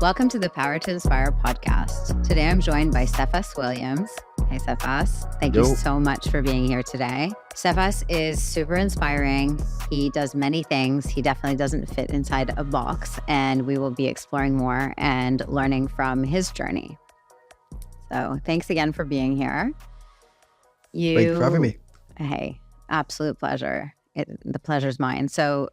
Welcome to the Power to Inspire podcast. Today I'm joined by Cephas Williams. Hey, Cephas. Thank you so much for being here today. Cephas is super inspiring. He does many things. He definitely doesn't fit inside a box, and we will be exploring more and learning from his journey. So thanks again for being here. Thank you for having me. Hey, absolute pleasure. The pleasure's mine. So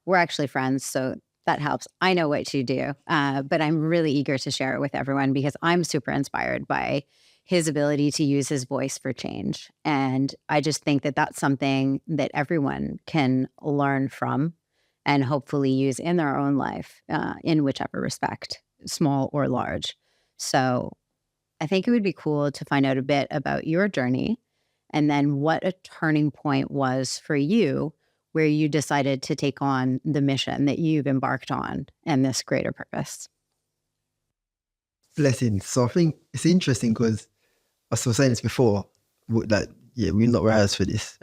we're actually friends, so that helps. I know what you do, but I'm really eager to share it with everyone because I'm super inspired by his ability to use his voice for change. And I just think that that's something that everyone can learn from and hopefully use in their own life, in whichever respect, small or large. So I think it would be cool to find out a bit about your journey and then what a turning point was for you where you decided to take on the mission that you've embarked on and this greater purpose. Blessings. So I think it's interesting because I was saying this before, we're not rehearsed for this.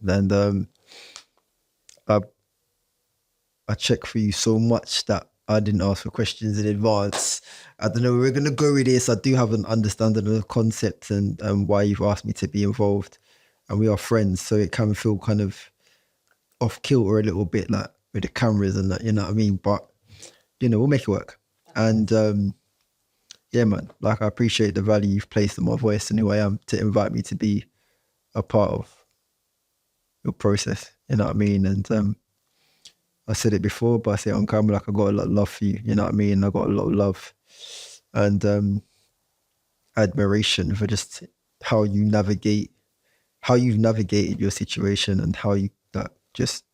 And I checked for you so much that I didn't ask for questions in advance. I don't know where we're going to go with this. I do have an understanding of the concept and why you've asked me to be involved. And we are friends, so it can feel kind of off kilter a little bit, like with the cameras and that, you know what I mean? But, we'll make it work. And yeah, man, like I appreciate the value you've placed on my voice and who I am to invite me to be a part of your process, you know what I mean? And I said it before, but I say it on camera, like I got a lot of love for you, you know what I mean? I got a lot of love and admiration for just how you've navigated your situation and how you just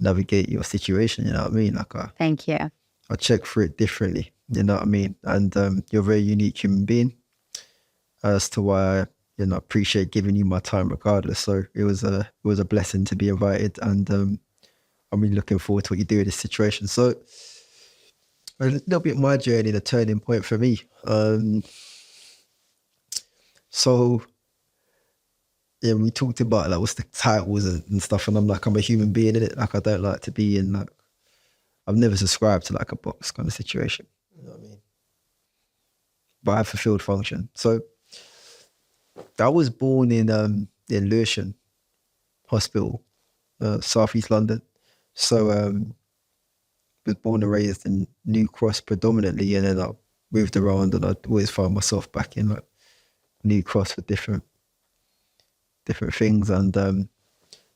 navigate your situation, you know what I mean? Like Thank you. I check for it differently, you know what I mean? And you're a very unique human being as to why I appreciate giving you my time regardless. So it was a blessing to be invited, and I'm really looking forward to what you do in this situation. So a little bit my journey, the turning point for me. Yeah, we talked about like what's the titles and stuff, and I'm a human being in it. Like I don't like to be in I've never subscribed to like a box kind of situation. You know what I mean? But I have fulfilled function. So I was born in Lewisham Hospital, Southeast London. So was born and raised in New Cross predominantly, and then I moved around, and I always found myself back in New Cross for different things. And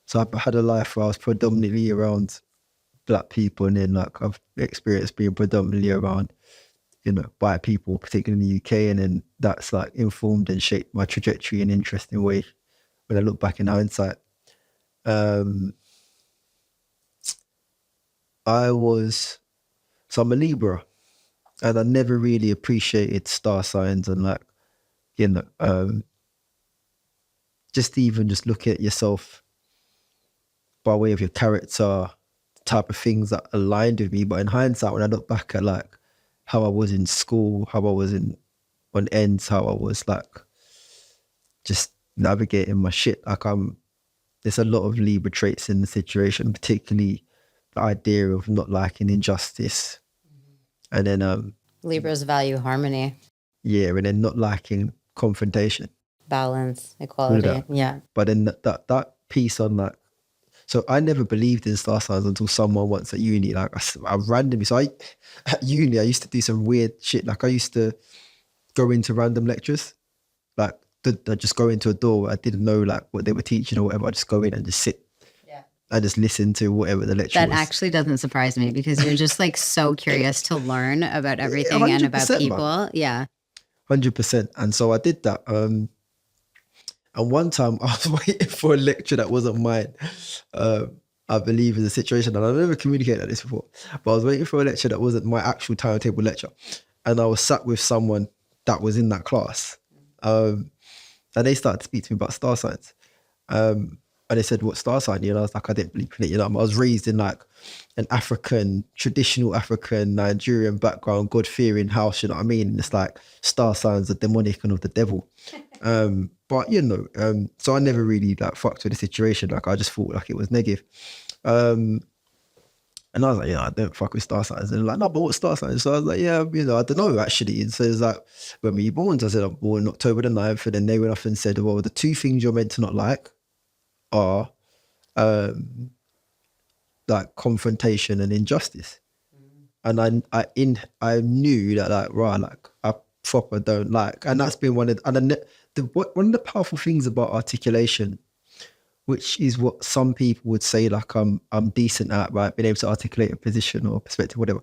so I had a life where I was predominantly around Black people, and then I've experienced being predominantly around white people, particularly in the UK, and then that's informed and shaped my trajectory in an interesting way when I look back in hindsight. I'm a Libra, and I never really appreciated star signs and just look at yourself by way of your character, type of things that aligned with me. But in hindsight, when I look back at how I was in school, how I was on ends, how I was just navigating my shit, there's a lot of Libra traits in the situation, particularly the idea of not liking injustice. And then Libras value harmony. Yeah, and then not liking confrontation. Balance, equality, yeah. But then that piece on so I never believed in star signs until someone once at uni, I randomly, at uni I used to do some weird shit. I used to go into random lectures, I just go into a door where I didn't know what they were teaching or whatever. I just go in and just sit. Yeah. I just listen to whatever the lecture was. That actually doesn't surprise me because you're just so curious to learn about everything and about people. Man. Yeah. 100%. And so I did that. And one time I was waiting for a lecture that wasn't mine. I believe in the situation, and I've never communicated like this before, but I was waiting for a lecture that wasn't my actual timetable lecture. And I was sat with someone that was in that class. And they started to speak to me about star signs. And they said, what star sign? I was I didn't believe in it. I was raised in an traditional African, Nigerian background, God-fearing house, you know what I mean? And it's star signs are demonic and of the devil. But so I never really fucked with the situation. I just thought it was negative. And I was like, I don't fuck with star signs. And they're like, no, but what star signs? So I was like, yeah, I don't know actually. And so it's like, when were you born? So I said, I'm born October the 9th. And then they went off and said, well, the two things you're meant to not like are like confrontation and injustice. And I knew that like, right, like I proper don't like, and that's been one of one of the powerful things about articulation, which is what some people would say like I'm decent at, right? Being able to articulate a position or perspective, whatever,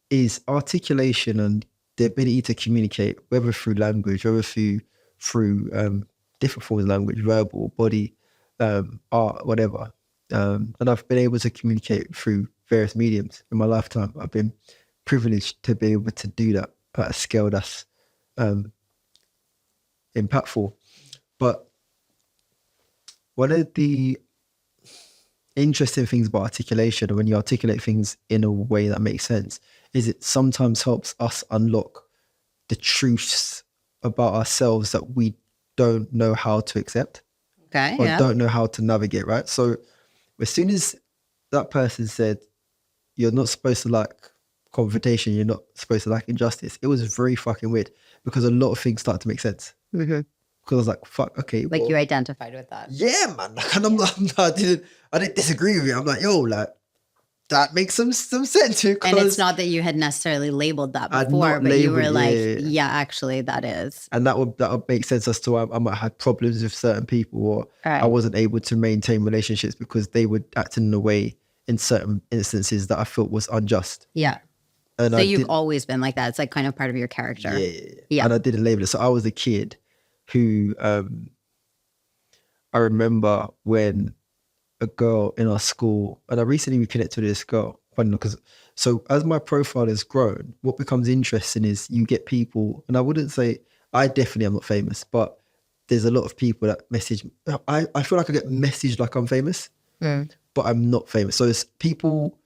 is articulation and the ability to communicate, whether through language, whether through different forms of language, verbal, body, art, whatever. And I've been able to communicate through various mediums in my lifetime. I've been privileged to be able to do that at a scale that's impactful. But one of the interesting things about articulation, when you articulate things in a way that makes sense, is it sometimes helps us unlock the truths about ourselves that we don't know how to accept or don't know how to navigate, right? So as soon as that person said, you're not supposed to like confrontation, you're not supposed to like injustice, it was very fucking weird because a lot of things start to make sense. Because I was like, fuck, okay. Like you identified with that. Yeah, man. Like, and I didn't disagree with it. I'm like, yo, like, that makes some sense. And it's not that you had necessarily labeled that before, but you were like, yeah, actually that is. And that would make sense as to why I might have had problems with certain people, or I wasn't able to maintain relationships because they would act in a way in certain instances that I felt was unjust. Yeah. And so you've always been like that. It's like kind of part of your character. Yeah. And I didn't label it. So I was a kid who I remember when a girl in our school, and I recently reconnected with this girl, funny because so as my profile has grown, what becomes interesting is you get people, and I wouldn't say, I definitely am not famous, but there's a lot of people that message, I feel like I get messaged like I'm famous, but I'm not famous. So it's people,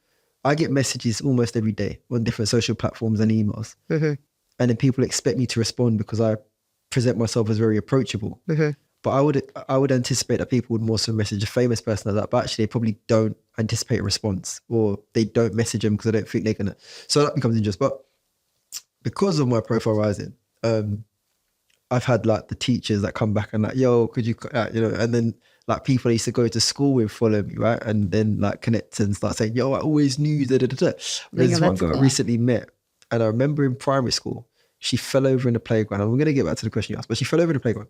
I get messages almost every day on different social platforms and emails. And then people expect me to respond because I present myself as very approachable. But I would anticipate that people would more so message a famous person like that, but actually they probably don't anticipate a response, or they don't message them because they don't think they're gonna. So that becomes interesting. But because of my profile rising, I've had like the teachers that come back and like, yo, could you, and then like people I used to go to school with follow me, right? And then like connect and start saying, yo, I always knew that. There's one girl I recently met, and I remember in primary school, she fell over in the playground. I'm going to get back to the question you asked, but she fell over in the playground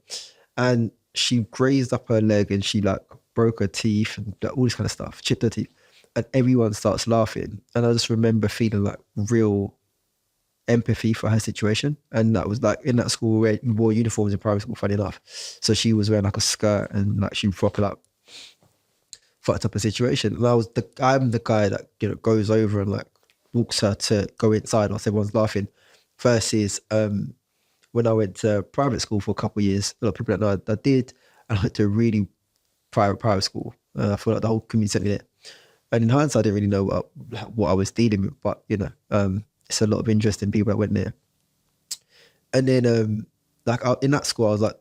and she grazed up her leg and she like broke her teeth and all this kind of stuff, chipped her teeth, and everyone starts laughing. And I just remember feeling like real empathy for her situation. And that was like in that school where we wore uniforms in primary school, funny enough. So she was wearing like a skirt and like she proper like fucked up a situation. And I'm the guy that, goes over and like walks her to go inside whilst everyone's laughing. Versus when I went to private school for a couple of years, a lot of people don't know I did, and I went to a really private school. I feel like the whole community sent me there. And in hindsight, I didn't really know what I was dealing with, but it's a lot of interesting people that went there. And then in that school, I was like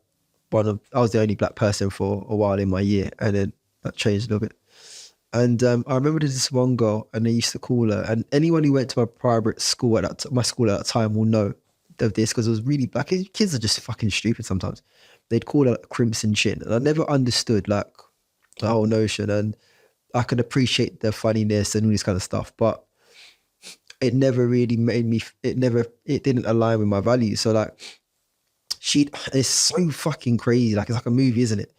I was the only black person for a while in my year, and then that changed a little bit. And I remember there's this one girl, and they used to call her, and anyone who went to my private school my school at that time will know of this, because it was really black. Kids are just fucking stupid sometimes. They'd call her Crimson Chin, and I never understood like the whole notion, and I can appreciate the funniness and all this kind of stuff, but it never really made me, it didn't align with my values. So like it's so fucking crazy. Like it's like a movie, isn't it?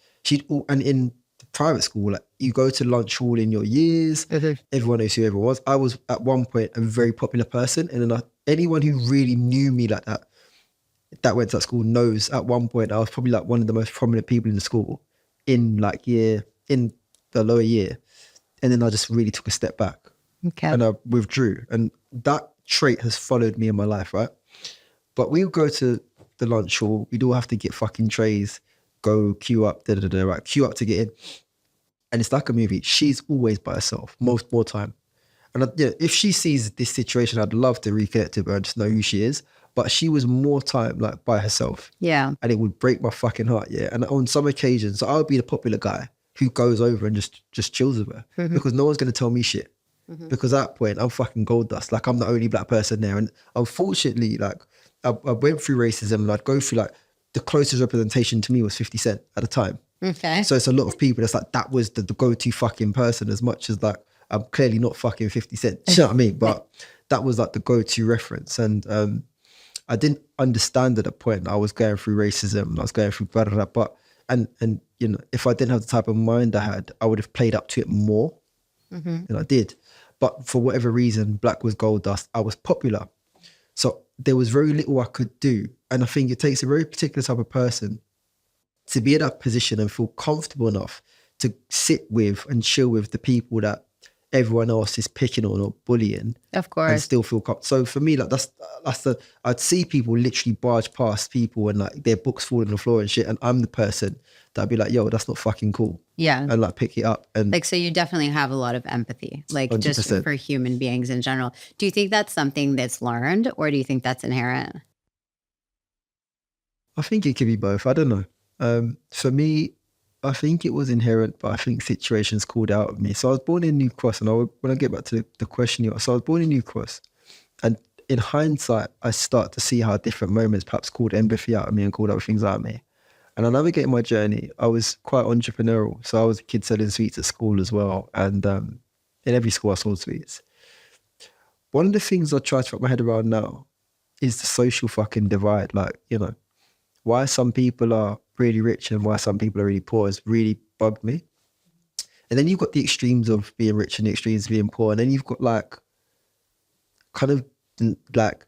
And in private school, like you go to lunch hall in your years, everyone knows who everyone was. I was at one point a very popular person, and then anyone who really knew me like that went to that school knows at one point I was probably like one of the most prominent people in the school in the lower year. And then I just really took a step back and I withdrew, and that trait has followed me in my life, right? But we would go to the lunch hall, we'd all have to get fucking trays, go queue up, right? Queue up to get in. And it's like a movie. She's always by herself, more time. And if she sees this situation, I'd love to reconnect with her and just know who she is. But she was more time like by herself. Yeah. And it would break my fucking heart, yeah. And on some occasions, I would be the popular guy who goes over and just chills with her because no one's going to tell me shit. Because at that point, I'm fucking gold dust. Like, I'm the only black person there. And unfortunately, like, I went through racism, and I'd go through, like, the closest representation to me was 50 Cent at the time. Okay. So it's a lot of people that's like, that was the go-to fucking person, as much as, like, I'm clearly not fucking 50 Cent. Do you know what I mean? But that was like the go-to reference. And I didn't understand at the point I was going through racism and I was going through blah, blah, blah. But, and you know, if I didn't have the type of mind I had, I would have played up to it more than I did. But for whatever reason, black was gold dust. I was popular. So there was very little I could do. And I think it takes a very particular type of person to be in that position and feel comfortable enough to sit with and chill with the people that everyone else is picking on or bullying. Of course. And still feel comfortable. So for me, like, that's I'd see people literally barge past people and, like, their books fall on the floor and shit. And I'm the person that'd be like, yo, that's not fucking cool. Yeah. And, like, pick it up. And like, so you definitely have a lot of empathy, like 100%. Just for human beings in general. Do you think that's something that's learned, or do you think that's inherent? I think it could be both. I don't know. For me, I think it was inherent, but I think situations called out of me. So I was born in New Cross, and when I get back to the question so I was born in New Cross, and in hindsight, I start to see how different moments perhaps called empathy out of me and called other things out of me. And I navigated my journey. I was quite entrepreneurial. So I was a kid selling sweets at school as well. And in every school I sold sweets. One of the things I try to wrap my head around now is the social fucking divide. Like, you know, why some people are really rich and why some people are really poor has really bugged me. And then you've got the extremes of being rich and the extremes of being poor. And then you've got, like, kind of like,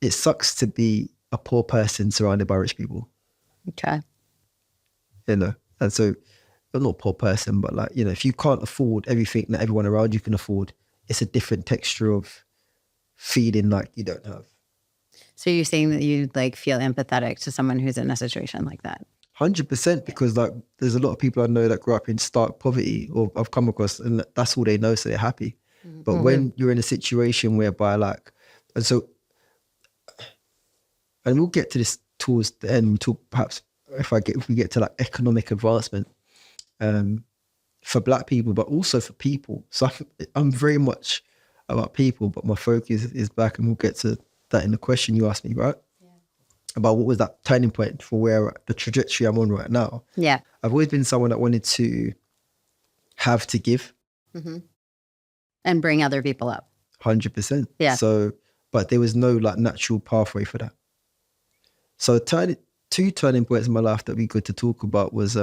it sucks to be a poor person surrounded by rich people. Okay. You know, and so I'm not a poor person, but, like, you know, if you can't afford everything that everyone around you can afford, it's a different texture of feeling like you don't have. So you're saying that you, like, feel empathetic to someone who's in a situation like that? 100%, because, like, there's a lot of people I know that grew up in stark poverty, or I've come across, and that's all they know, so they're happy. But when you're in a situation whereby, like, and we'll get to this towards the end, we talk perhaps if we get to, like, economic advancement for black people, but also for people. So I'm very much about people, but my focus is black, and we'll get to that in the question you asked me, right? Yeah. About what was that turning point for where the trajectory I'm on right now. Yeah. I've always been someone that wanted to have to give. And bring other people up. 100%. Yeah. So, but there was no, like, natural pathway for that. So two turning points in my life that would be good to talk about was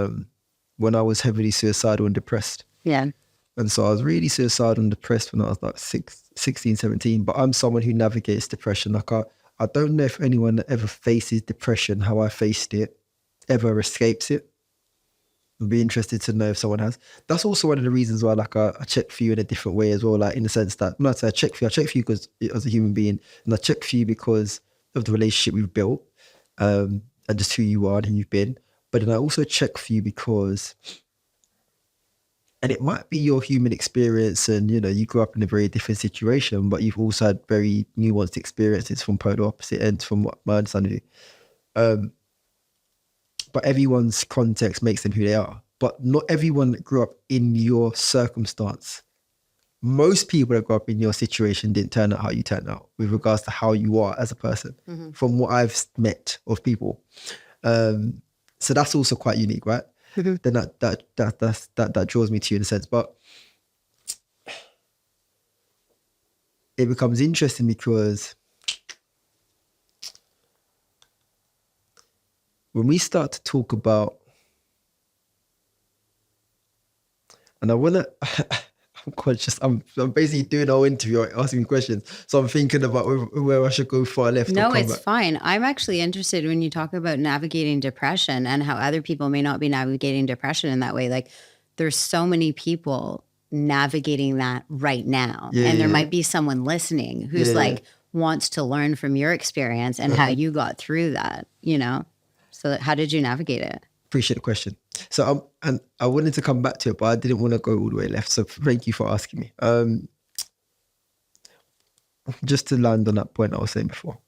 when I was heavily suicidal and depressed. Yeah. And so I was really suicidal and depressed when I was, like, 16, 17. But I'm someone who navigates depression. Like, I don't know if anyone that ever faces depression, how I faced it, ever escapes it. I'd be interested to know if someone has. That's also one of the reasons why, like, I check for you in a different way as well. Like, in the sense that, when I say I check for you because as a human being, and I check for you because of the relationship we've built, and just who you are and who you've been. But then I also check for you because, and it might be your human experience, and, you know, you grew up in a very different situation, but you've also had very nuanced experiences from polar opposite ends, from what my understanding. But everyone's context makes them who they are. But not everyone that grew up in your circumstance. Most people that grew up in your situation didn't turn out how you turned out with regards to how you are as a person, from what I've met of people. So that's also quite unique, right? Then that draws me to you in a sense. But it becomes interesting because when we start to talk about, and I want to, I'm conscious, I'm basically doing our interview, asking me questions. So I'm thinking about where I should go far left. No, it's fine. I'm actually interested when you talk about navigating depression and how other people may not be navigating depression in that way. Like, there's so many people navigating that right now. And there might be someone listening who's wants to learn from your experience and how you got through that, you know? So how did you navigate it? Appreciate the question. So and I wanted to come back to it, but I didn't want to go all the way left. So thank you for asking me. Just to land on that point I was saying before.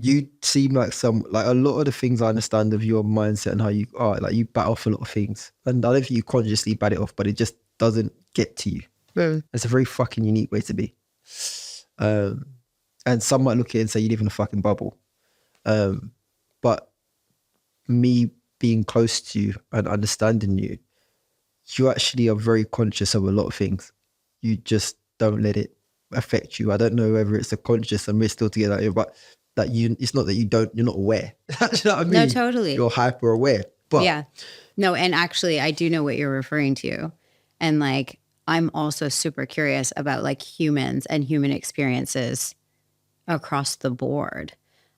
You seem like a lot of the things I understand of your mindset and how you are, like, you bat off a lot of things. And I don't think you consciously bat it off, but it just doesn't get to you. It's a very fucking unique way to be. And some might look at it and say you live in a fucking bubble. But me being close to you and understanding you, you actually are very conscious of a lot of things. You just don't let it affect you. I don't know whether it's a conscious and we're still together here, but that you, it's not that you're not aware. You know what I mean? No, totally. You're hyper aware. But yeah. No, and actually I do know what you're referring to. And like, I'm also super curious about like humans and human experiences across the board.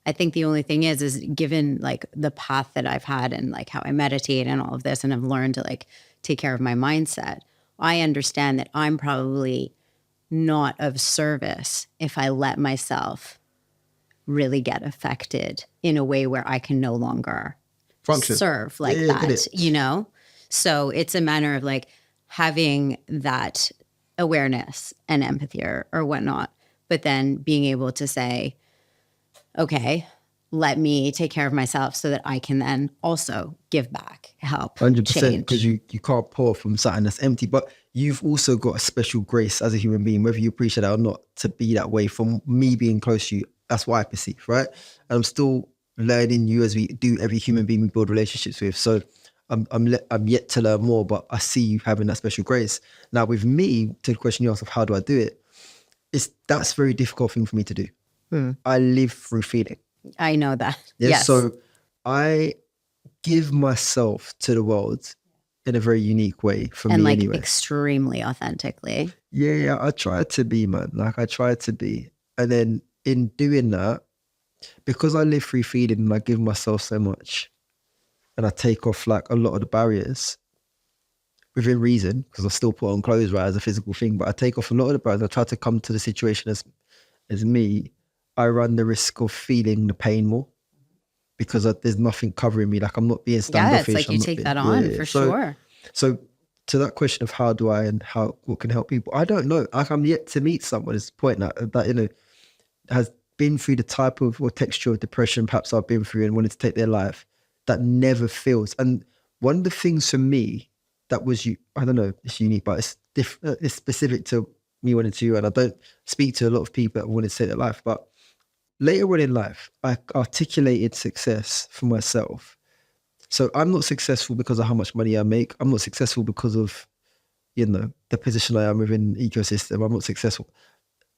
I think the only thing is given like the path that I've had and like how I meditate and all of this, and I've learned to like take care of my mindset, I understand that I'm probably not of service if I let myself really get affected in a way where I can no longer function. Serve like that, you know? So it's a matter of like having that awareness and empathy or whatnot, but then being able to say, okay, let me take care of myself so that I can then also give back, help, 100%, because you can't pour from something that's empty. But you've also got a special grace as a human being, whether you appreciate it or not, to be that way. From me being close to you, that's what I perceive, right? And I'm still learning you as we do every human being we build relationships with. So I'm yet to learn more, but I see you having that special grace. Now with me, to the question you asked of how do I do it, that's a very difficult thing for me to do. I live through feeling. I know that. Yeah, yes. So I give myself to the world in a very unique way for and me like anyway. Extremely authentically. Yeah, I try to be, man. Like I try to be. And then in doing that, because I live through feeling and I give myself so much and I take off like a lot of the barriers within reason, because I still put on clothes, right, as a physical thing, but I take off a lot of the barriers. I try to come to the situation as me. I run the risk of feeling the pain more because there's nothing covering me. Like I'm not being standoffish. Yeah, it's like you take that on for sure. So to that question of how do I and what can help people, I don't know. Like I'm yet to meet someone at this point that you know has been through the type of or texture of depression perhaps I've been through and wanted to take their life that never feels. And one of the things for me that was I don't know, it's unique, but it's it's specific to me wanting to, and I don't speak to a lot of people that wanted to take their life, but later on in life, I articulated success for myself. So I'm not successful because of how much money I make. I'm not successful because of, you know, the position I am within the ecosystem. I'm not successful.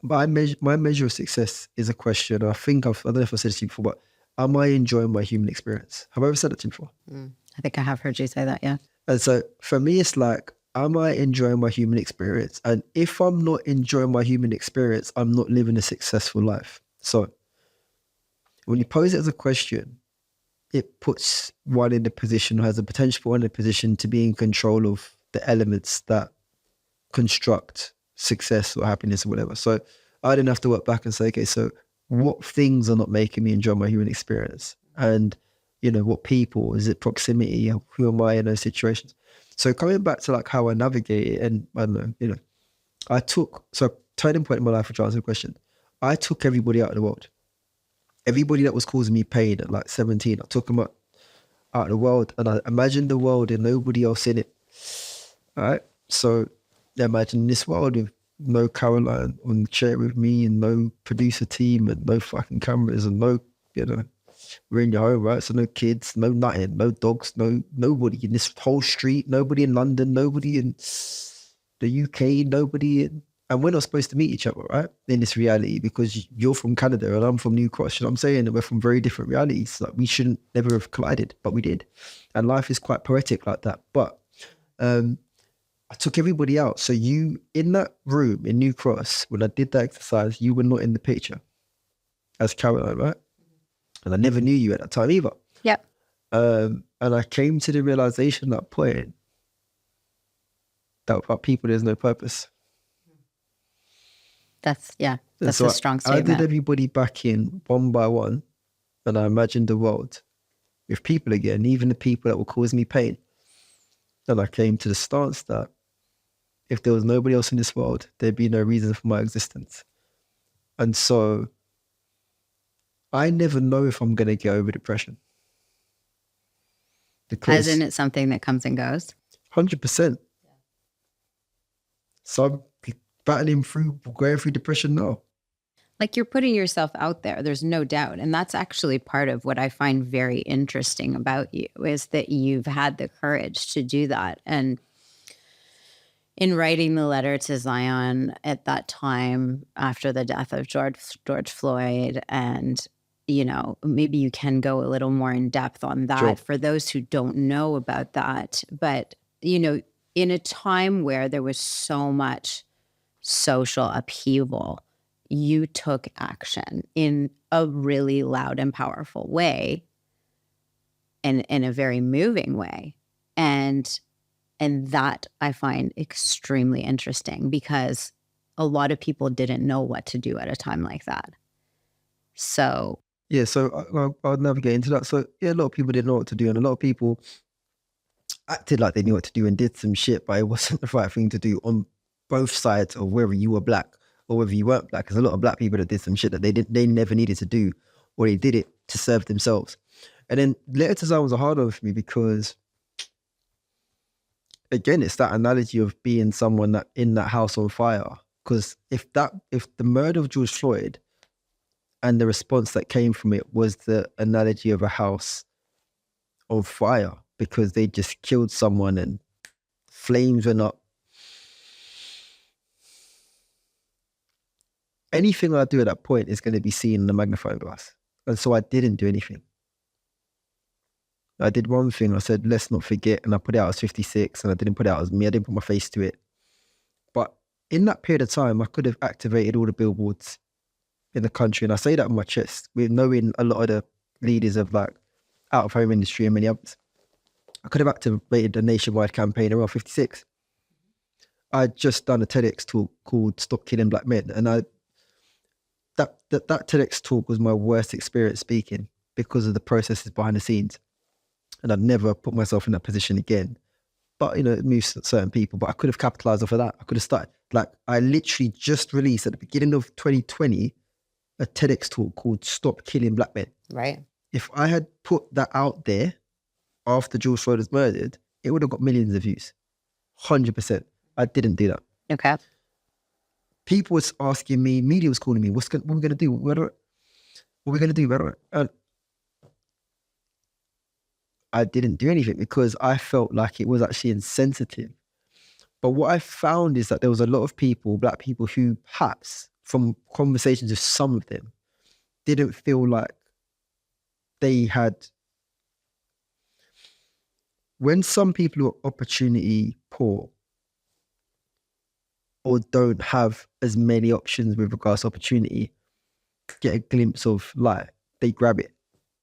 But my measure of success is a question. I don't know if I said this to you before, but am I enjoying my human experience? Have I ever said that to you before? I think I have heard you say that, yeah. And so for me, it's like, am I enjoying my human experience? And if I'm not enjoying my human experience, I'm not living a successful life. So when you pose it as a question, it puts one in the position, or has a potential for one in the position to be in control of the elements that construct success or happiness or whatever. So I didn't have to work back and say, okay, so what things are not making me enjoy my human experience? And, you know, what people, is it proximity? Who am I in those situations? So coming back to like how I navigate it, and I don't know, you know, turning point in my life, which answers the question, I took everybody out of the world. Everybody that was causing me pain at like 17, I took them out of the world, and I imagined the world and nobody else in it. All right. So imagine this world with no Caroline on the chair with me and no producer team and no fucking cameras and no, you know, we're in your home, right? So no kids, no nothing, no dogs, nobody in this whole street, nobody in London, nobody in the UK, nobody in, and we're not supposed to meet each other, right? In this reality, because you're from Canada and I'm from New Cross. You know what I'm saying? And we're from very different realities. Like we shouldn't never have collided, but we did. And life is quite poetic like that. But I took everybody out. So you, in that room in New Cross, when I did that exercise, you were not in the picture as Caroline, right? And I never knew you at that time either. Yep. And I came to the realization at that point that without people, there's no purpose. That's a strong I statement. did everybody back in one by one, and I imagined the world with people again, even the people that were causing me pain. And I came to the stance that if there was nobody else in this world, there'd be no reason for my existence. And so I never know if I'm going to get over depression. Because, as in it's something that comes and goes? 100%. So I'm battling through, going through depression now. Like, you're putting yourself out there, there's no doubt. And that's actually part of what I find very interesting about you, is that you've had the courage to do that. And in writing the letter to Zion at that time after the death of George Floyd, and maybe you can go a little more in depth on that Sure. for those who don't know about that. But in a time where there was so much social upheaval, you took action in a really loud and powerful way, and in a very moving way. And that I find extremely interesting, because a lot of people didn't know what to do at a time like that. So Yeah, so I'll navigate into that. So yeah, a lot of people didn't know what to do, and a lot of people acted like they knew what to do and did some shit, but it wasn't the right thing to do on both sides of whether you were black or whether you weren't black. There's a lot of black people that did some shit that they never needed to do, or they did it to serve themselves. And then Letter to Zion was a hard one for me because, again, it's that analogy of being someone that in that house on fire. Because if the murder of George Floyd and the response that came from it was the analogy of a house on fire because they just killed someone and flames went up, anything I do at that point is going to be seen in a magnifying glass. And so I didn't do anything. I did one thing. I said, let's not forget. And I put it out as 56, and I didn't put it out as me. I didn't put my face to it. But in that period of time, I could have activated all the billboards in the country. And I say that on my chest, with knowing a lot of the leaders of like out of home industry and many others. I could have activated a nationwide campaign around 56. I'd just done a TEDx talk called Stop Killing Black Men. And that TEDx talk was my worst experience speaking because of the processes behind the scenes. And I'd never put myself in that position again. But, it moves certain people. But I could have capitalized off of that. I could have started. Like, I literally just released at the beginning of 2020 a TEDx talk called Stop Killing Black Men. right. If I had put that out there after George Floyd was murdered, it would have got millions of views. 100%. I didn't do that. Okay. People was asking me, media was calling me, what are we going to do? What are we going to do? And I didn't do anything because I felt like it was actually insensitive. But what I found is that there was a lot of people, black people, who perhaps from conversations with some of them didn't feel like they had, when some people are opportunity poor or don't have as many options with regards to opportunity, get a glimpse of light, they grab it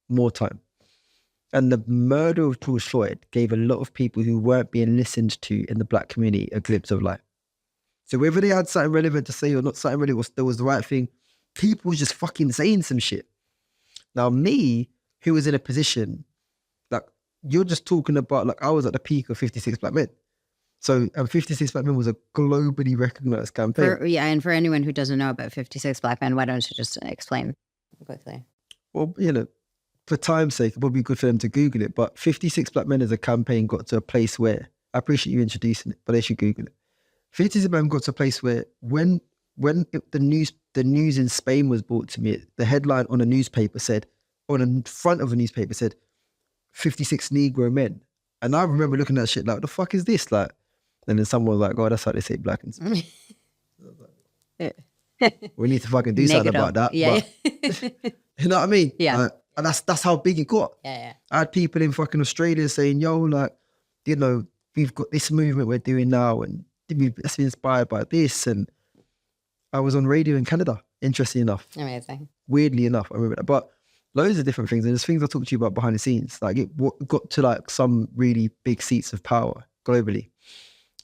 more time. And the murder of George Floyd gave a lot of people who weren't being listened to in the black community a glimpse of light. So whether they had something relevant to say or not something relevant, that was the right thing, people was just fucking saying some shit. Now me, who was in a position, like you're just talking about, like I was at the peak of 56 Black Men. So, and 56 Black Men was a globally recognized campaign. And for anyone who doesn't know about 56 Black Men, why don't you just explain quickly? Well, for time's sake, it would be good for them to Google it. But 56 Black Men as a campaign got to a place where, I appreciate you introducing it, but they should Google it. 56 Black Men got to a place where when the news in Spain was brought to me, the headline on a newspaper said, on the front of a newspaper said, 56 Negro men. And I remember looking at that shit like, what the fuck is this? Like, and then someone was like, oh, that's how they say black and stuff. We need to fucking do something about that. Yeah. But, you know what I mean? Yeah. And that's how big it got. Yeah. I had people in fucking Australia saying, yo, like, we've got this movement we're doing now and it's been inspired by this. And I was on radio in Canada, interesting enough. Amazing. Weirdly enough, I remember that. But loads of different things. And there's things I talked to you about behind the scenes. Like it got to like some really big seats of power globally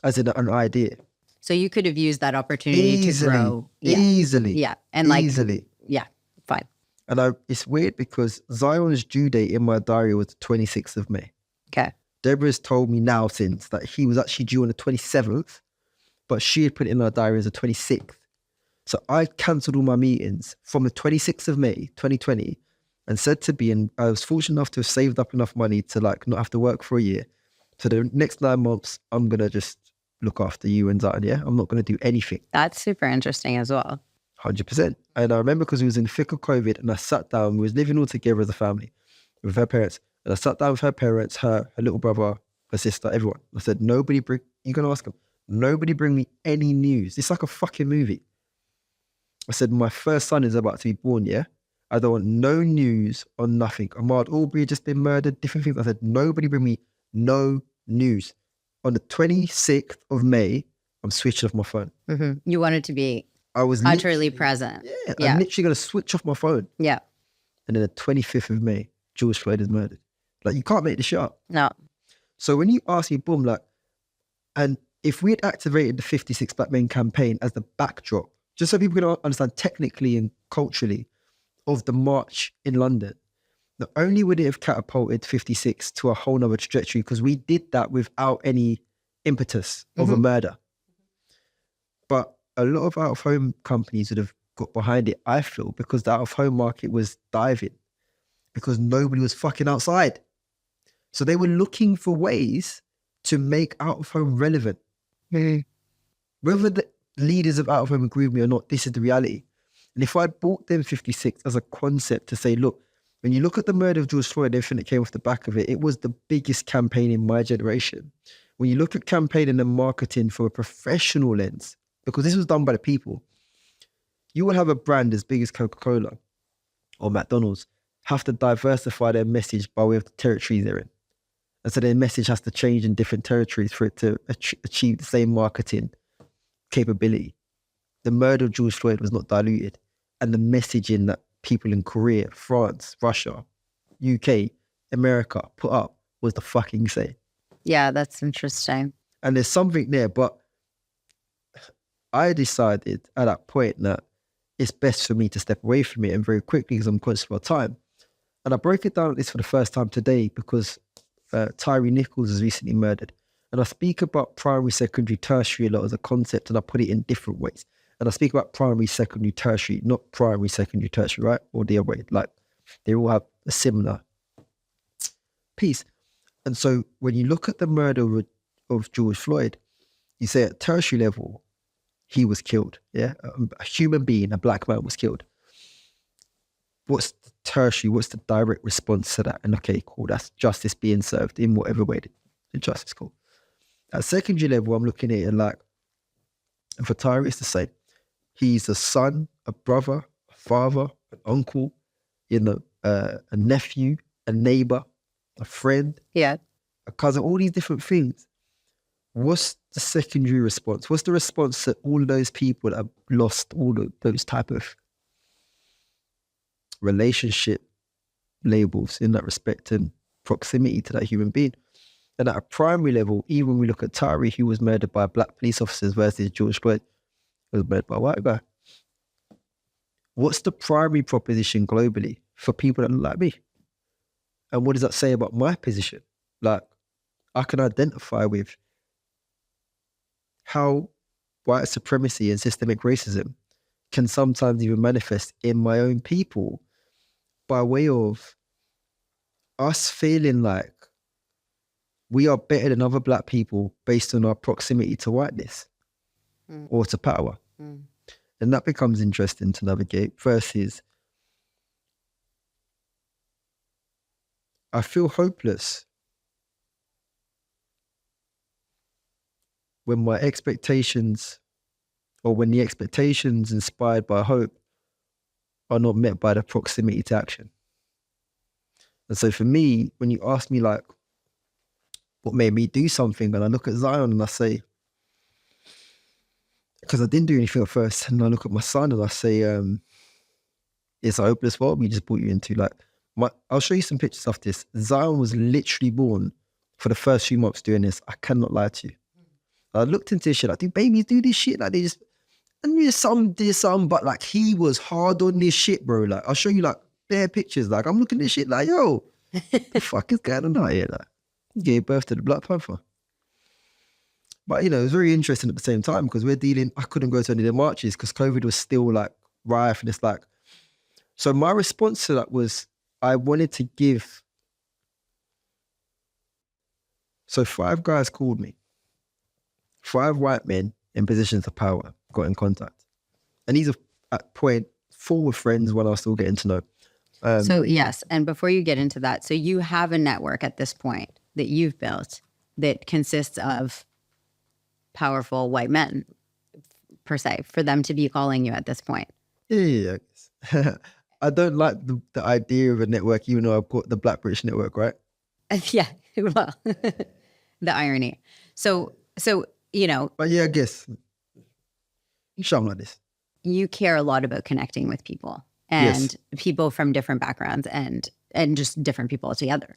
as an idea. So you could have used that opportunity to grow. Easily. Yeah. And like, easily. Yeah, fine. And it's weird because Zion's due date in my diary was the 26th of May. Okay. Deborah's told me now since that he was actually due on the 27th, but she had put it in her diary as the 26th. So I cancelled all my meetings from the 26th of May, 2020, and said to be, and I was fortunate enough to have saved up enough money to like not have to work for a year. So the next 9 months, I'm going to just look after you and Zion, yeah? I'm not going to do anything. That's super interesting as well. 100%. And I remember because we was in the thick of COVID and I sat down, we was living all together as a family with her parents. And I sat down with her parents, her little brother, her sister, everyone. I said, you can ask them, nobody bring me any news. It's like a fucking movie. I said, my first son is about to be born, yeah? I don't want no news on nothing. Ahmaud Arbery had just been murdered, different things. I said, nobody bring me no news. On the 26th of May, I'm switching off my phone. Mm-hmm. You wanted to be utterly present. Yeah, I'm literally going to switch off my phone. Yeah. And then the 25th of May, George Floyd is murdered. Like, you can't make this shit up. No. So when you ask me, boom, like, and if we had activated the 56 Black Men campaign as the backdrop, just so people can understand technically and culturally of the march in London, not only would it have catapulted 56 to a whole nother trajectory, because we did that without any impetus of a murder. But a lot of out-of-home companies would have got behind it, I feel, because the out-of-home market was diving, because nobody was fucking outside. So they were looking for ways to make out-of-home relevant. Whether the leaders of out-of-home agree with me or not, this is the reality. And if I bought them 56 as a concept to say, look, when you look at the murder of George Floyd, everything that came off the back of it, it was the biggest campaign in my generation. When you look at campaigning and marketing from a professional lens, because this was done by the people, you will have a brand as big as Coca-Cola or McDonald's have to diversify their message by way of the territories they're in. And so their message has to change in different territories for it to achieve the same marketing capability. The murder of George Floyd was not diluted. And the messaging that people in Korea, France, Russia, UK, America put up was the fucking same. Yeah, that's interesting. And there's something there, but I decided at that point that it's best for me to step away from it, and very quickly, because I'm conscious of our time. And I broke it down like this for the first time today because Tyree Nichols was recently murdered. And I speak about primary, secondary, tertiary a lot as a concept, and I put it in different ways. And I speak about primary, secondary, tertiary, not primary, secondary, tertiary, right? Or the other way. Like, they all have a similar piece. And so when you look at the murder of George Floyd, you say at tertiary level, he was killed. Yeah, a human being, a black man was killed. What's the tertiary? What's the direct response to that? And okay, cool, that's justice being served in whatever way the justice called. At secondary level, I'm looking at it like, and for Tyree, it's the same. He's a son, a brother, a father, an uncle, a nephew, a neighbor, a friend, a cousin, all these different things. What's the secondary response? What's the response to all of those people that have lost all of those type of relationship labels in that respect and proximity to that human being? And at a primary level, even when we look at Tyree, who was murdered by black police officers versus George Floyd, who was murdered by a white guy. What's the primary proposition globally for people that look like me? And what does that say about my position? Like, I can identify with how white supremacy and systemic racism can sometimes even manifest in my own people by way of us feeling like we are better than other black people based on our proximity to whiteness or to power. And that becomes interesting to navigate versus I feel hopeless when my expectations, or when the expectations inspired by hope are not met by the proximity to action. And so for me, when you ask me like, what made me do something, and I look at Zion and I say, because I didn't do anything at first, and I look at my son and I say, it's a hopeless world we just brought you into. Like, I'll show you some pictures of this. Zion was literally born for the first few months doing this. I cannot lie to you. I looked into this shit, like, do babies do this shit? Like, they just, and there's some, but like, he was hard on this shit, bro. Like, I'll show you like bare pictures. Like, I'm looking at this shit like, yo, the fuck is going on out here? Like, he gave birth to the Black Panther. But, you know, it was very interesting at the same time because I couldn't go to any of the marches because COVID was still like rife, and it's like, so my response to that was I wanted to give. So 5 guys called me 5 white men in positions of power got in contact. And these are at point 4 were friends when I was still getting to know. So yes, and before you get into that, so you have a network at this point that you've built that consists of powerful white men, per se, for them to be calling you at this point. Yeah. I don't like the idea of a network, even though I've got the Black British Network, right? Yeah, well, the irony. So you know, But yeah, I guess something like this. you care a lot about connecting with people and people from different backgrounds and just different people altogether,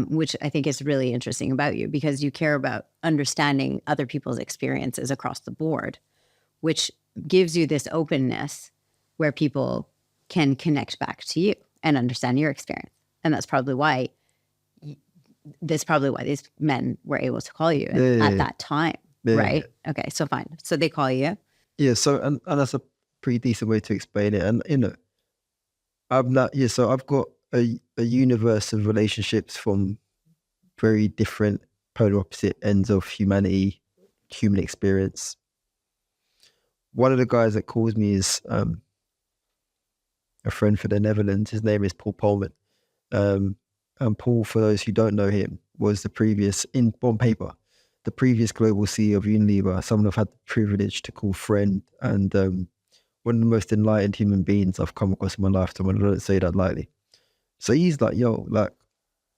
which I think is really interesting about you, because you care about understanding other people's experiences across the board, which gives you this openness where people can connect back to you and understand your experience. And that's probably why these men were able to call you at that time, right? Okay, so fine. So they call you. Yeah, so and that's a pretty decent way to explain it. And you know, so I've got a universe of relationships from very different polar opposite ends of human experience. One of the guys that calls me is a friend for the Netherlands. His name is Paul Polman. And Paul, for those who don't know him, was the previous, on paper, the previous global CEO of Unilever, someone I've had the privilege to call friend, and one of the most enlightened human beings I've come across in my lifetime, and I don't say that lightly. So he's like, yo, like,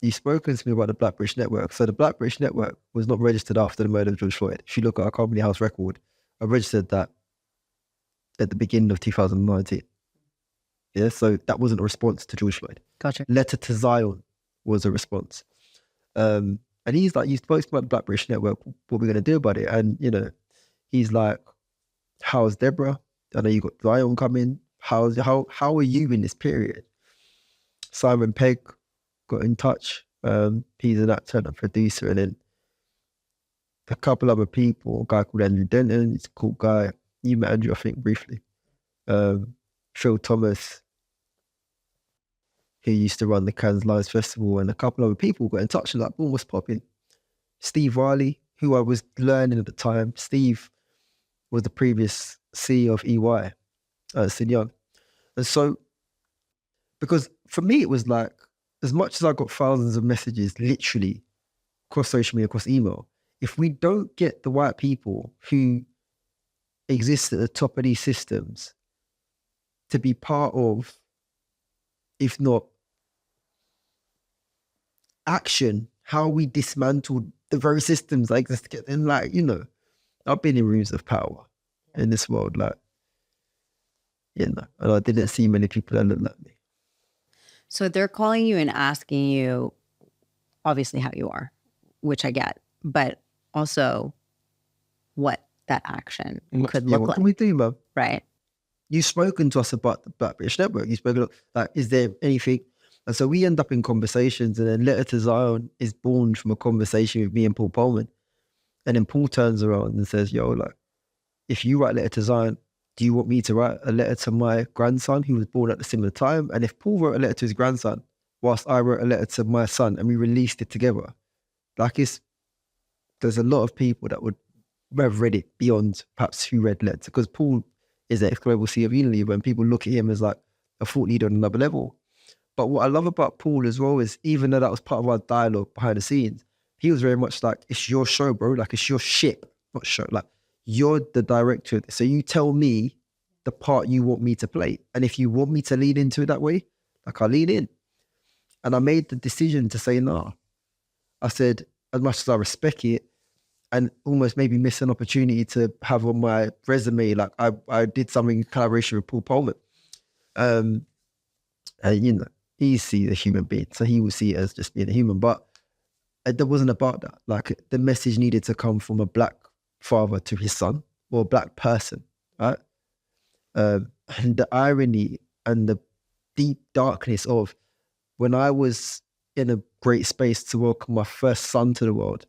you've spoken to me about the Black British Network. So the Black British Network was not registered after the murder of George Floyd. If you look at our company house record, I registered that at the beginning of 2019. Yeah, so that wasn't a response to George Floyd. Gotcha. Letter to Zion was a response. And he's like, you spoke about the Black British Network, what are we going to do about it? And, you know, he's like, how's Deborah? I know you got Zion coming. How are you in this period? Simon Pegg got in touch. He's an actor and a producer. And then a couple other people, a guy called Andrew Denton, he's a cool guy. You met Andrew, I think, briefly. Phil Thomas, who used to run the Cannes Lions Festival, and a couple other people got in touch and like, boom, what's popping? Steve Riley, who I was learning at the time. Steve was the previous CEO of EY, Sid Young. And so, because for me, it was like, as much as I got thousands of messages, literally, across social media, across email, if we don't get the white people who exist at the top of these systems to be part of, if not action, how we dismantle the very systems like this. And like, you know, I've been in rooms of power in this world, like, you know, and I didn't see many people that looked like me. So they're calling you and asking you, obviously, how you are, which I get, but also what that action could look what like. can we do, man? Right. You've spoken to us about the Black British Network. You've spoken, like, is there anything? And so we end up in conversations, and then Letter to Zion is born from a conversation with me and Paul Polman. And then Paul turns around and says, yo, like, if you write Letter to Zion, do you want me to write a letter to my grandson who was born at a similar time? And if Paul wrote a letter to his grandson, whilst I wrote a letter to my son, and we released it together, like, there's a lot of people that would have read it beyond perhaps who read Letter, because Paul is the ex-global CEO of Unilever, and people look at him as like a thought leader on another level. But what I love about Paul as well is, even though that was part of our dialogue behind the scenes, he was very much like, it's your show, bro. Like, it's your ship, not show. Like, you're the director of this. So you tell me the part you want me to play. And if you want me to lean into it that way, like, I'll lean in. And I made the decision to say no. I said, as much as I respect it, and almost maybe miss an opportunity to have on my resume, like, I did something in collaboration with Paul Polman. And, you know, he sees a human being, so he will see it as just being a human. But it wasn't about that. Like, the message needed to come from a Black father to his son, or a Black person, right? And the irony and the deep darkness of, when I was in a great space to welcome my first son to the world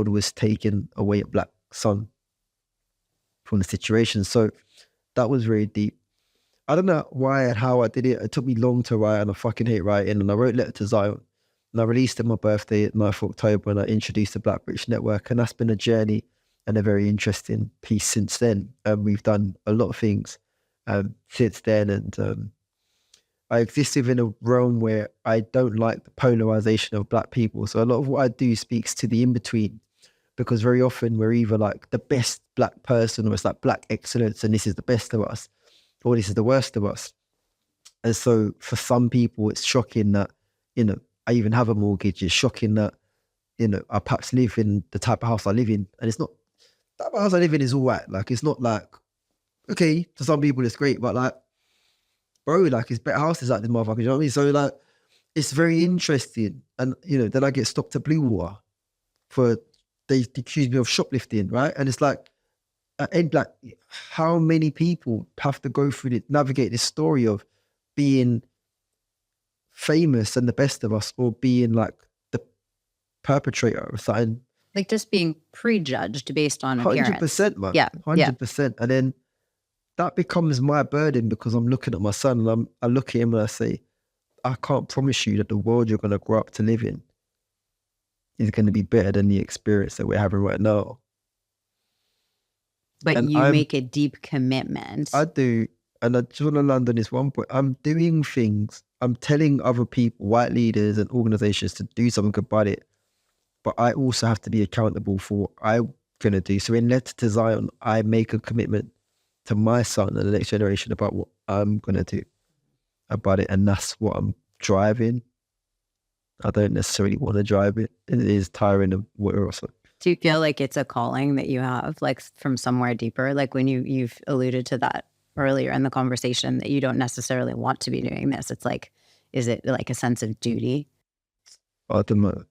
was taking away a Black son from the situation. So that was very deep. I don't know why and how I did it. It took me long to write, and I fucking hate writing. And I wrote Letter to Zion, and I released it on my birthday at 9th of October, and I introduced the Black British Network. And that's been a journey and a very interesting piece since then. We've done a lot of things since then, and I exist within a realm where I don't like the polarization of Black people. So a lot of what I do speaks to the in-between, because very often we're either like the best Black person, or it's like Black excellence and this is the best of us, or this is the worst of us. And so for some people, it's shocking that, I even have a mortgage. It's shocking that, I perhaps live in the type of house I live in. And it's not, the type of house I live in is all right. Like, it's not like, okay, to some people it's great, but like, bro, like, it's better houses like this motherfucker, you know what I mean? So like, it's very interesting. And, then I get stopped at Blue Water they accuse me of shoplifting, right? And it's like, and like, how many people have to go through it, navigate this story of being famous and the best of us, or being like the perpetrator of something? Like just being prejudged based on appearance. 100%, man. Yeah. 100%. And then that becomes my burden, because I'm looking at my son and I look at him and I say, I can't promise you that the world you're going to grow up to live in is going to be better than the experience that we're having right now. But and you make a deep commitment. I do. And I just want to land on this one point. I'm doing things. I'm telling other people, white leaders and organizations, to do something about it. But I also have to be accountable for what I'm going to do. So in Letter to Zion, I make a commitment to my son and the next generation about what I'm going to do about it. And that's what I'm driving. I don't necessarily want to drive it. It is tiring and whatever else. Do you feel like it's a calling that you have, like from somewhere deeper? Like when you've alluded to that earlier in the conversation, that you don't necessarily want to be doing this. It's like, is it like a sense of duty? I don't know.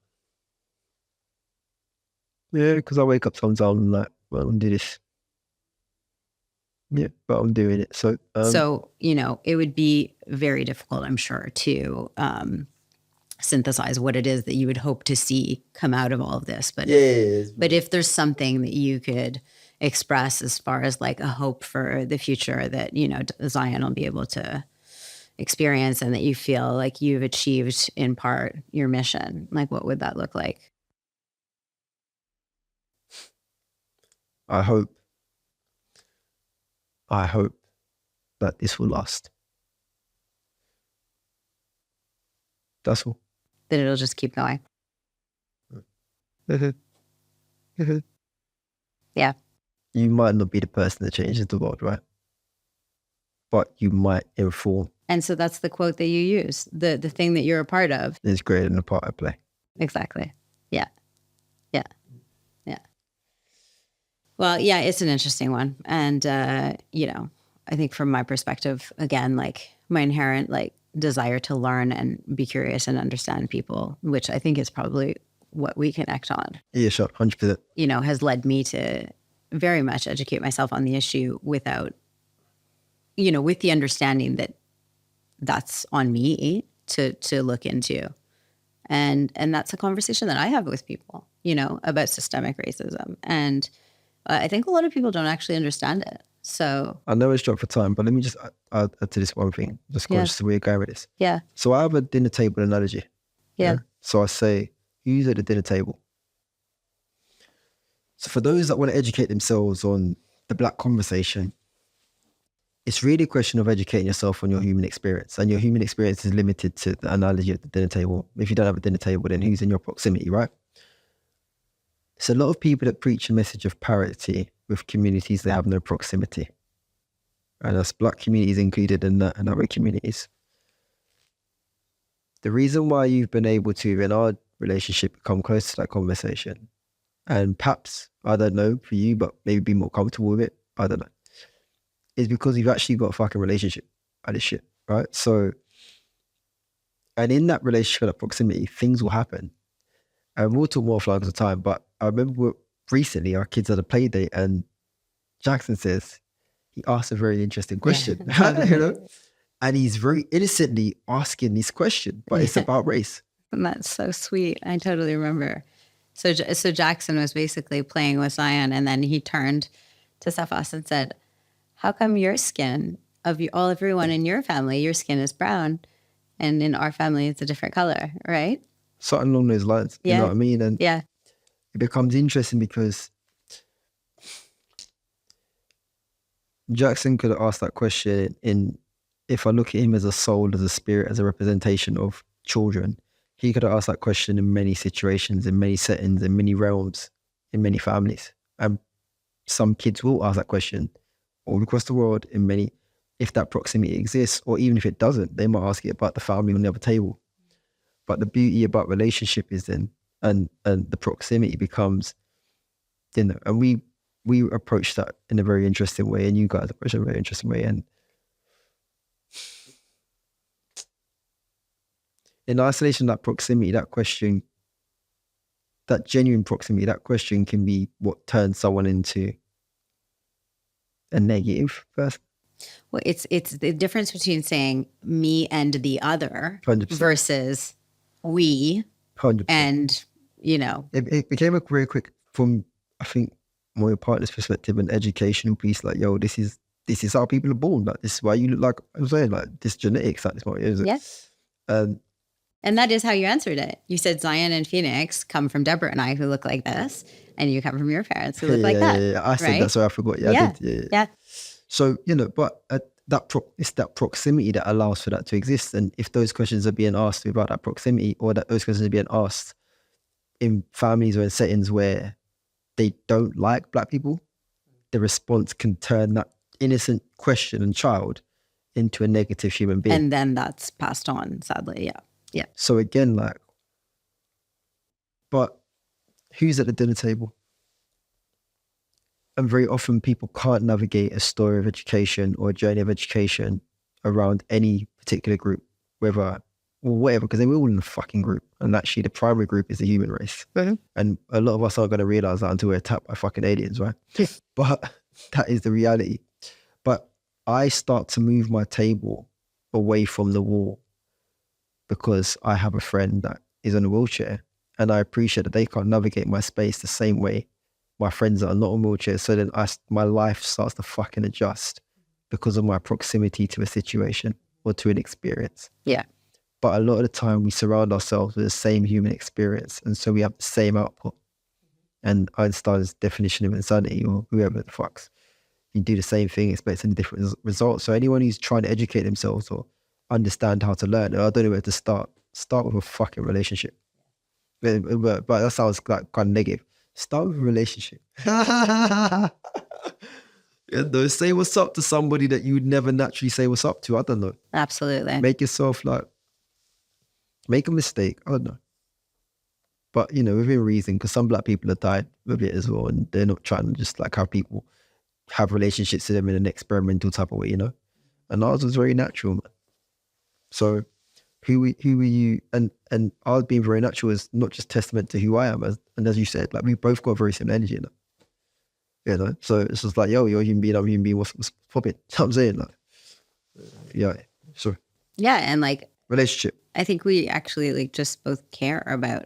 Yeah, because I wake up sometimes and I'm like, well, I'm going to do this. Yeah, but I'm doing it. So, it would be very difficult, I'm sure, to synthesize what it is that you would hope to see come out of all of this. But if there's something that you could express as far as like a hope for the future that, Zion will be able to experience, and that you feel like you've achieved in part your mission, like what would that look like? I hope that this will last. That's all. That it'll just keep going. Yeah. You might not be the person that changes the world, right? But you might inform. And so that's the quote that you use. The thing that you're a part of is greater than the part I play. Exactly. Yeah. Yeah. Yeah. Well, yeah, it's an interesting one. And, I think from my perspective, again, like my inherent like desire to learn and be curious and understand people, which I think is probably what we connect on. Yeah, sure. 100%. Has led me to very much educate myself on the issue without, with the understanding that that's on me to look into. And that's a conversation that I have with people, about systemic racism. And I think a lot of people don't actually understand it. So I know it's short for time, but let me just add to this one thing, just conscious of where you're going with this. Yeah. So I have a dinner table analogy. Yeah. So I say, who's at the dinner table? So for those that want to educate themselves on the Black conversation, it's really a question of educating yourself on your human experience. And your human experience is limited to the analogy at the dinner table. If you don't have a dinner table, then who's in your proximity, right? There's a lot of people that preach a message of parity with communities that have no proximity. And that's Black communities included in that, and other communities. The reason why you've been able to, in our relationship, come close to that conversation, and perhaps, I don't know, for you, but maybe be more comfortable with it, I don't know, is because you've actually got a fucking relationship at this shit, right? So, and in that relationship, that proximity, things will happen. And we'll talk more offline at the time, but I remember recently our kids had a play date and Jackson says, he asked a very interesting question, and he's very innocently asking this question, but it's about race. And that's so sweet. I totally remember. So Jackson was basically playing with Zion, and then he turned to Cephas and said, how come your skin, everyone in your family, your skin is brown, and in our family it's a different color, right? Something along those lines, you know what I mean? And yeah, it becomes interesting because Jackson could have asked that question if I look at him as a soul, as a spirit, as a representation of children, he could have asked that question in many situations, in many settings, in many realms, in many families. And some kids will ask that question all across the world in many, if that proximity exists, or even if it doesn't, they might ask it about the family on the other table. But the beauty about relationship is then, and the proximity becomes, and we approach that in a very interesting way, and you guys approach it in a very interesting way. And in isolation, that proximity, that question, that genuine proximity, that question can be what turns someone into a negative person. Well, it's the difference between saying me and the other 100%. versus we 100%. and, It became a very quick, from, I think, my partner's perspective, an educational piece, like, yo, this is how people are born. Like, this is why you look like, I'm saying, like, this genetics, like, this what it is. Yes. And that is how you answered it. You said Zion and Phoenix come from Deborah and I, who look like this, and you come from your parents who look like that. Yeah. I said right? that, so I forgot. Yeah, I did. Yeah. So, but it's that proximity that allows for that to exist. And if those questions are being asked about that proximity, or that those questions are being asked in families or in settings where they don't like Black people, the response can turn that innocent question and child into a negative human being. And then that's passed on, sadly. Yeah. Yeah. So again, like, but who's at the dinner table? And very often people can't navigate a story of education or a journey of education around any particular group, whatever, because they're all in a fucking group. And actually the primary group is the human race. Mm-hmm. And a lot of us aren't going to realize that until we're attacked by fucking aliens, right? But that is the reality. But I start to move my table away from the wall because I have a friend that is in a wheelchair, and I appreciate that they can't navigate my space the same way my friends that are not in wheelchairs. So then my life starts to fucking adjust because of my proximity to a situation or to an experience. Yeah. But a lot of the time we surround ourselves with the same human experience, and so we have the same output. And Einstein's definition of insanity, or whoever the fuck's, you do the same thing, expecting different results. So anyone who's trying to educate themselves or understand how to learn, I don't know where to start with a fucking relationship. But that sounds like kind of negative. Start with a relationship. Say what's up to somebody that you would never naturally say what's up to. I don't know. Absolutely. Make yourself make a mistake. I don't know. But, within reason, because some Black people have died with it as well, and they're not trying to just like have people have relationships to them in an experimental type of way, And ours was very natural, man. So who are you? And ours being very natural is not just testament to who I am, and as you said, like, we both got very similar energy, So it's just like, yo, you're a human being, I'm a human being, what's popping? You know what I'm saying? Like, yeah, sure. Yeah, and like relationship. I think we actually like just both care about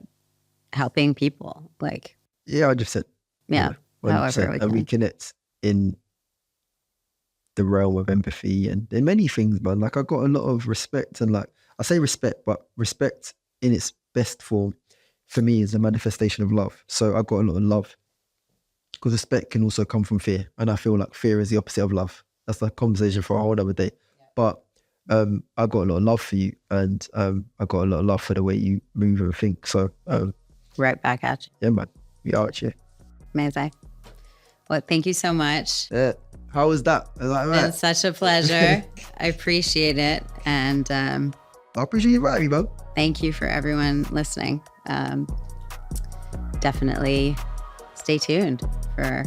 helping people. Like, yeah, I just said, yeah, however we can. And we connect in the realm of empathy and in many things, man. Like, I got a lot of respect, and like, I say respect, but respect in its best form for me is a manifestation of love. So I got a lot of love, because respect can also come from fear. And I feel like fear is the opposite of love. That's a conversation for a whole other day. But I got a lot of love for you, and I got a lot of love for the way you move and think. So right back at you. Yeah, man. We are at you. Amazing. Well, thank you so much. Yeah. How was that? Is that right? It's been such a pleasure. I appreciate it. And I appreciate you writing, man. Thank you for everyone listening. Definitely stay tuned for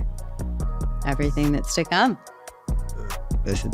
everything that's to come. Listen.